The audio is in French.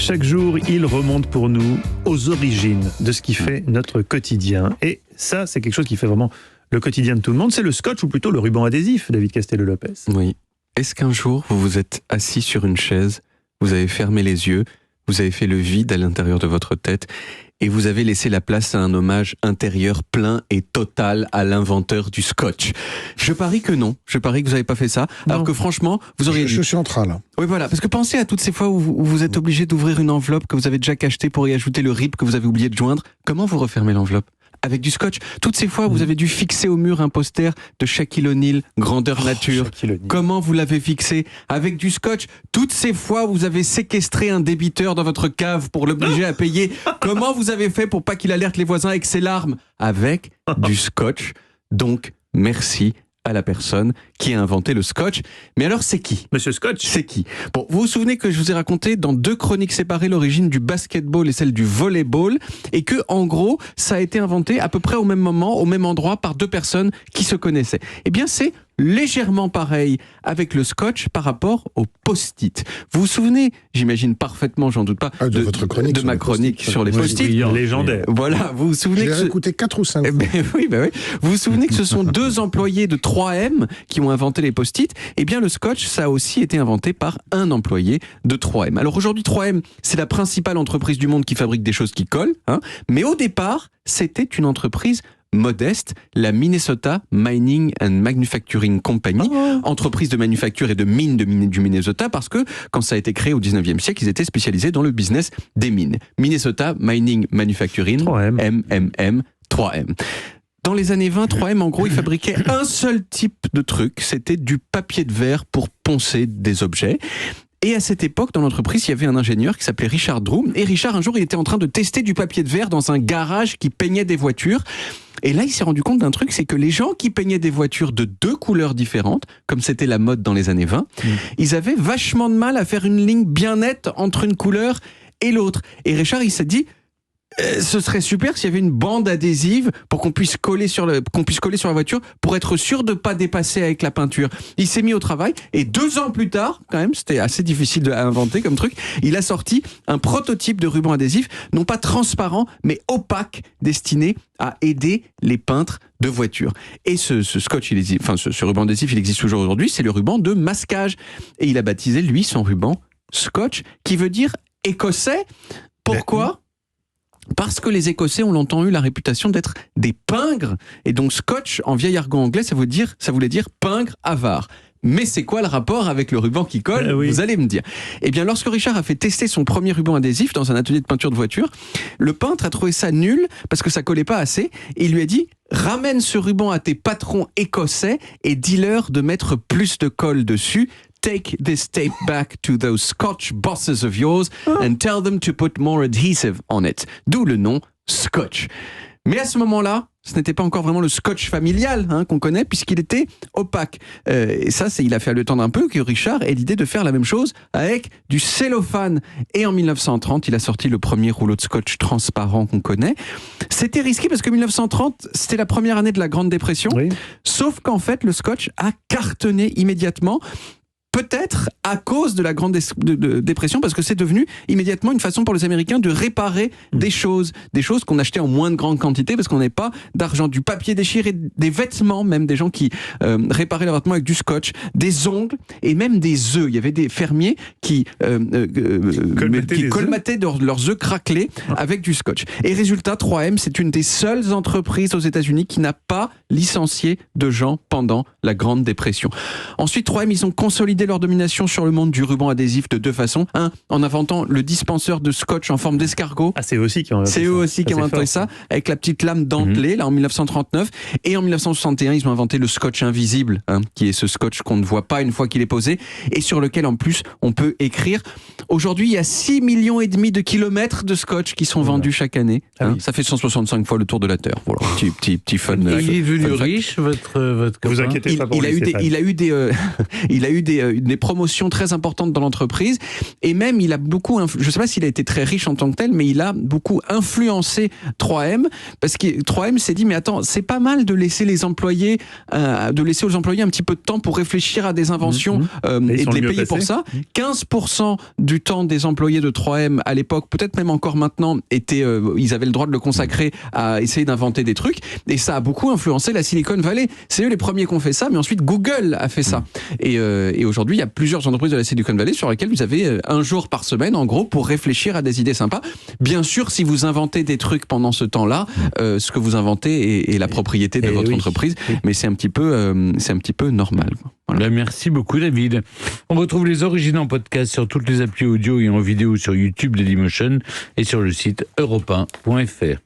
Chaque jour, il remonte pour nous aux origines de ce qui fait notre quotidien. Et ça, c'est quelque chose qui fait vraiment le quotidien de tout le monde. C'est le scotch ou plutôt le ruban adhésif, David Castello-Lopez. Oui. Est-ce qu'un jour, vous vous êtes assis sur une chaise, vous avez fermé les yeux, vous avez fait le vide à l'intérieur de votre tête et vous avez laissé la place à un hommage intérieur plein et total à l'inventeur du scotch? Je parie que non. Je parie que vous n'avez pas fait ça. Non. Alors que franchement, vous auriez... Je suis en train, là. Oui, voilà. Parce que pensez à toutes ces fois où vous êtes obligé d'ouvrir une enveloppe que vous avez déjà cachetée pour y ajouter le rip que vous avez oublié de joindre. Comment vous refermez l'enveloppe? Avec du scotch. Toutes ces fois, vous avez dû fixer au mur un poster de Shaquille O'Neal, grandeur nature. Shaquille O'Neal. Comment vous l'avez fixé? Avec du scotch. Toutes ces fois, vous avez séquestré un débiteur dans votre cave pour l'obliger à payer. Comment vous avez fait pour pas qu'il alerte les voisins avec ses larmes? Avec du scotch. Donc, merci à la personne qui a inventé le scotch. Mais alors, c'est qui? Monsieur Scotch. C'est qui? Bon, vous vous souvenez que je vous ai raconté dans 2 chroniques séparées l'origine du basketball et celle du volleyball, et que, en gros, ça a été inventé à peu près au même moment, au même endroit, par 2 personnes qui se connaissaient. Eh bien, c'est légèrement pareil avec le scotch par rapport au post-it. Vous vous souvenez, j'imagine parfaitement, j'en doute pas, de votre chronique de sur ma les chronique post-it. sur les post-it. Brillant, légendaire. Voilà, vous vous souvenez J'ai que écouté 4 ou 5 eh fois. ben oui. Vous vous souvenez que ce sont 2 employés de 3M qui ont inventé les post-it? Eh bien, le scotch, ça a aussi été inventé par un employé de 3M. Alors aujourd'hui, 3M, c'est la principale entreprise du monde qui fabrique des choses qui collent, hein, mais au départ, c'était une entreprise modeste, la Minnesota Mining and Manufacturing Company, entreprise de manufacture et de mines du Minnesota, parce que quand ça a été créé au 19e siècle, ils étaient spécialisés dans le business des mines. Minnesota Mining Manufacturing, 3M. MMM, 3M. Dans les années 20, 3M, en gros, ils fabriquaient un seul type de truc, c'était du papier de verre pour poncer des objets. Et à cette époque, dans l'entreprise, il y avait un ingénieur qui s'appelait Richard Drew. Et Richard, un jour, il était en train de tester du papier de verre dans un garage qui peignait des voitures. Et là, il s'est rendu compte d'un truc, c'est que les gens qui peignaient des voitures de 2 couleurs différentes, comme c'était la mode dans les années 20, ils avaient vachement de mal à faire une ligne bien nette entre une couleur et l'autre. Et Richard, il s'est dit, ce serait super s'il y avait une bande adhésive pour qu'on puisse coller sur la voiture pour être sûr de pas dépasser avec la peinture. Il s'est mis au travail et 2 ans plus tard, quand même, c'était assez difficile à inventer comme truc, il a sorti un prototype de ruban adhésif, non pas transparent, mais opaque, destiné à aider les peintres de voitures. Et ce scotch, ce ruban adhésif, il existe toujours aujourd'hui, c'est le ruban de masquage. Et il a baptisé, lui, son ruban scotch, qui veut dire écossais. Pourquoi ? Parce que les Écossais ont longtemps eu la réputation d'être des pingres, et donc scotch, en vieil argot anglais, ça voulait dire pingre avare. Mais c'est quoi le rapport avec le ruban qui colle? Oui. Vous allez me dire. Eh bien, lorsque Richard a fait tester son premier ruban adhésif dans un atelier de peinture de voiture, le peintre a trouvé ça nul parce que ça collait pas assez, et il lui a dit: ramène ce ruban à tes patrons écossais et dis-leur de mettre plus de colle dessus. Take this tape back to those Scotch bosses of yours and tell them to put more adhesive on it. D'où le nom Scotch. Mais à ce moment-là, ce n'était pas encore vraiment le scotch familial qu'on connaît, puisqu'il était opaque. Et ça, il a fallu attendre un peu que Richard ait l'idée de faire la même chose avec du cellophane. Et en 1930, il a sorti le premier rouleau de scotch transparent qu'on connaît. C'était risqué parce que 1930, c'était la première année de la Grande Dépression. Oui. Sauf qu'en fait, le scotch a cartonné immédiatement. Peut-être à cause de la Grande Dépression, parce que c'est devenu immédiatement une façon pour les Américains de réparer des choses qu'on achetait en moins de grande quantité, parce qu'on n'avait pas d'argent, du papier déchiré, des vêtements, même des gens qui réparaient leurs vêtements avec du scotch, des ongles et même des œufs. Il y avait des fermiers qui colmataient leurs œufs craquelés avec du scotch. Et résultat, 3M, c'est une des seules entreprises aux États-Unis qui n'a pas licencié de gens pendant la Grande Dépression. Ensuite, 3M, ils ont consolidé leur domination sur le monde du ruban adhésif de 2 façons. Un, en inventant le dispenseur de scotch en forme d'escargot. Ah, c'est eux aussi qui ont inventé ça, avec la petite lame dentelée, là, en 1939. Et en 1961, ils ont inventé le scotch invisible, qui est ce scotch qu'on ne voit pas une fois qu'il est posé, et sur lequel, en plus, on peut écrire. Aujourd'hui, il y a 6,5 millions de kilomètres de scotch qui sont vendus chaque année. Ça fait 165 fois le tour de la Terre. Voilà, petit fun. Et il est devenu riche, votre copain? Vous inquiétez pas pour lui, Stéphane. Il a eu des promotions très importantes dans l'entreprise, et même il a beaucoup, je ne sais pas s'il a été très riche en tant que tel, mais il a beaucoup influencé 3M, parce que 3M s'est dit, mais attends, c'est pas mal de laisser aux employés un petit peu de temps pour réfléchir à des inventions et de les payer pour ça. 15% du temps des employés de 3M à l'époque, peut-être même encore maintenant, ils avaient le droit de le consacrer à essayer d'inventer des trucs, et ça a beaucoup influencé la Silicon Valley. C'est eux les premiers qui ont fait ça, mais ensuite Google a fait ça. Et aujourd'hui, il y a plusieurs entreprises de la Silicon Valley sur lesquelles vous avez un jour par semaine, en gros, pour réfléchir à des idées sympas. Bien sûr, si vous inventez des trucs pendant ce temps-là, ce que vous inventez est la propriété de votre entreprise, mais c'est un petit peu normal. Voilà. Merci beaucoup, David. On retrouve les origines en podcast sur toutes les applis audio et en vidéo sur YouTube, Dailymotion, et sur le site europe1.fr.